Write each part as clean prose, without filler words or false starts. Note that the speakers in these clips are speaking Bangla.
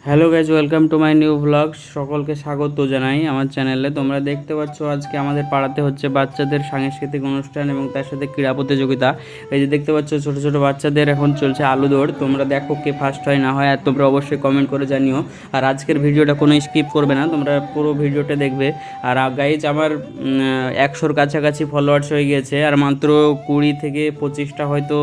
Hello guys, welcome to my new blog. সকলকে স্বাগত জানাই আমার চ্যানেলে। তোমরা দেখতে পাচ্ছ আজকে আমাদের পাড়াতে হচ্ছে বাচ্চাদের সাংস্কৃতিক অনুষ্ঠান এবং তার সাথে ক্রীড়া প্রতিযোগিতা। এই যে দেখতে পাচ্ছ ছোটো ছোটো বাচ্চাদের এখন চলছে আলু দৌড়। তোমরা দেখো কে ফার্স্ট হয় না হয়, আর তোমরা অবশ্যই কমেন্ট করে জানিও। আর আজকের ভিডিওটা কোনো স্কিপ করবে না, তোমরা পুরো ভিডিওটা দেখবে। আর গাইজ আমার 100-র কাছাকাছি ফলোয়ার্স হয়ে গিয়েছে, আর মাত্র 20 থেকে 25টা হয়তো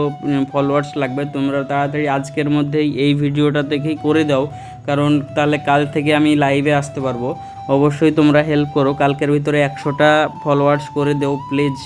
ফলোয়ার্স লাগবে। তোমরা তাড়াতাড়ি আজকের মধ্যেই এই ভিডিওটা দেখেই করে দাও, কারণ তাহলে কাল থেকে আমি লাইভে আসতে পারবো। অবশ্যই তোমরা হেল্প করো, কালকের ভিতরে 100টা ফলোয়ার্স করে দেও প্লিজ।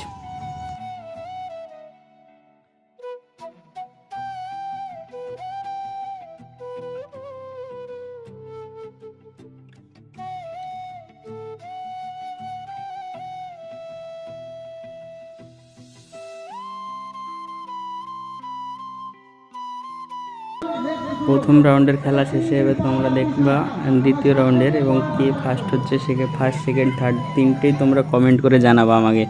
প্রথম রাউন্ডের খেলা শেষে এবার তোমরা দেখবা দ্বিতীয় রাউন্ডের, এবং কে ফার্স্ট হচ্ছে সেকে ফার্স্ট সেকেন্ড থার্ড তিনটেই তোমরা কমেন্ট করে জানাবা আমাকে।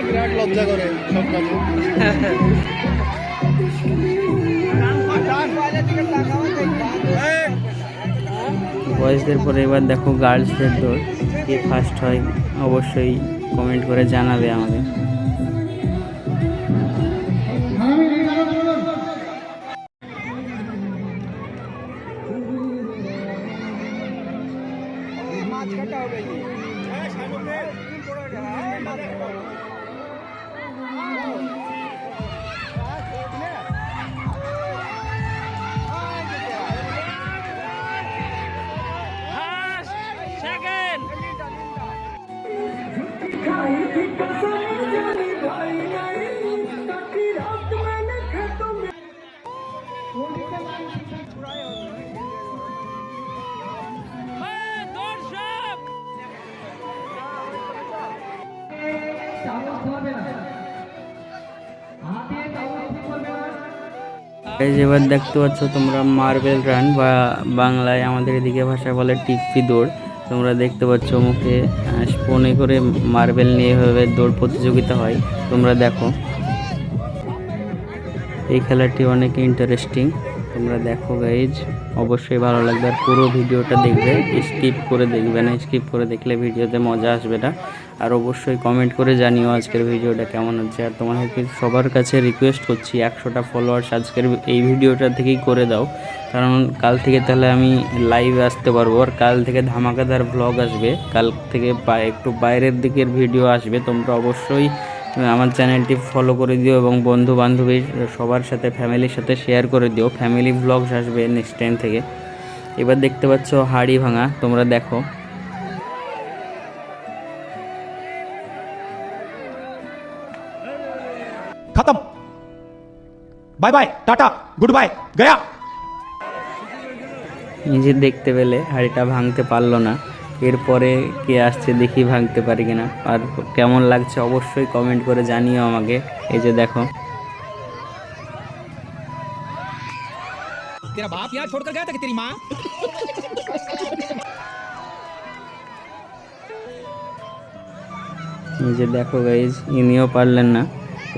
বিরাট লজ্জা করে সব কাজে। বয়েজদের পরে এবার দেখো গার্লসদের দৌড়। কে ফার্স্ট হয় অবশ্যই কমেন্ট করে জানাবে আমাকে। এই যে এবার দেখতে পাচ্ছ তোমরা মার্বেল রান, বা বাংলায় আমাদের এদিকে ভাষায় বলে টিপ্পি দৌড়। তোমরা দেখতে পাচ্ছ মুখে স্পুনে করে মার্বেল নিয়ে এভাবে দৌড় প্রতিযোগিতা হয়। তোমরা দেখো এই খেলাটি অনেক ইন্টারেস্টিং। তোমরা দেখো গাইজ, অবশ্যই ভালো লাগবে। আর পুরো ভিডিওটা দেখবে, স্কিপ করে দেখবে না, স্কিপ করে দেখলে ভিডিওতে মজা আসবে না। আর অবশ্যই কমেন্ট করে জানিও আজকের ভিডিওটা কেমন হচ্ছে। আর তোমাদেরকে সবার কাছে রিকোয়েস্ট করছি 100টা ফলোয়ার্স আজকের এই ভিডিওটা থেকেই করে দাও, কারণ কাল থেকে তাহলে আমি লাইভে আসতে পারবো। আর কাল থেকে ধামাকাদার ব্লগ আসবে, কাল থেকে একটু বাইরের দিকের ভিডিও আসবে। তোমরা অবশ্যই আমার চ্যানেলটি ফলো করে দিও এবং বন্ধু বান্ধবী সবার সাথে, ফ্যামিলির সাথে শেয়ার করে দিও। ফ্যামিলি ব্লগস আসবে নেক্সট টাইম থেকে। এবার দেখতে পাচ্ছ হাড়ি ভাঙা, তোমরা দেখো। खत्म, बाय बाय, टाटा, गुड बाय, गया। নিজে দেখতে পেলে হাড়িটা ভাঙতে পারলো না। এরপরে কে আসছে দেখি ভাঙতে পারি কিনা, আর কেমন লাগছে অবশ্যই কমেন্ট করে জানিও আমাকে। এই যে দেখো, तेरा बाप यहाँ छोड़कर गया था कि तेरी माँ? এই যে দেখো গাইজ, ইনিও পারলেন না।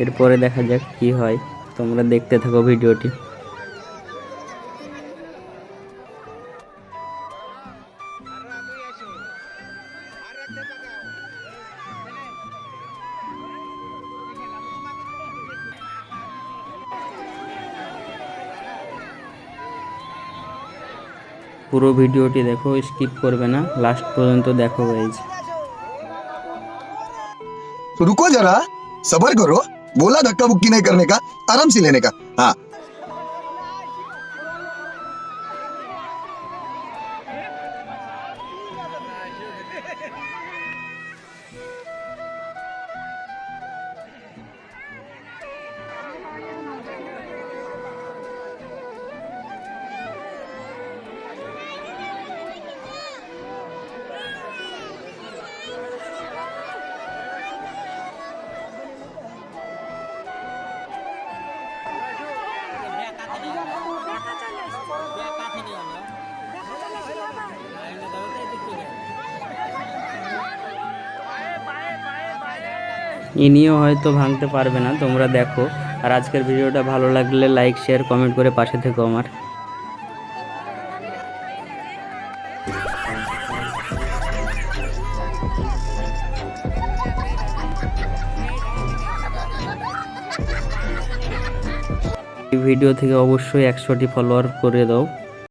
এরপরে দেখা যাক কি হয়, তোমরা দেখতে থাকো ভিডিওটি। পুরো ভিডিওটি দেখো, স্কিপ করবে না, লাস্ট পর্যন্ত দেখো গাইজ। तो रुको जरा, सबर करो। बोला धक्का मुक्की नहीं करने का, आराम से लेने का। हाँ ইনিও হয়তো ভাঙতে পারবে না, তোমরা দেখো। আর আজকের ভিডিওটা ভালো লাগলে লাইক শেয়ার কমেন্ট করে পাশে থেকো আমার। এই ভিডিও থেকে অবশ্যই 100টি ফলোয়ার করে দাও।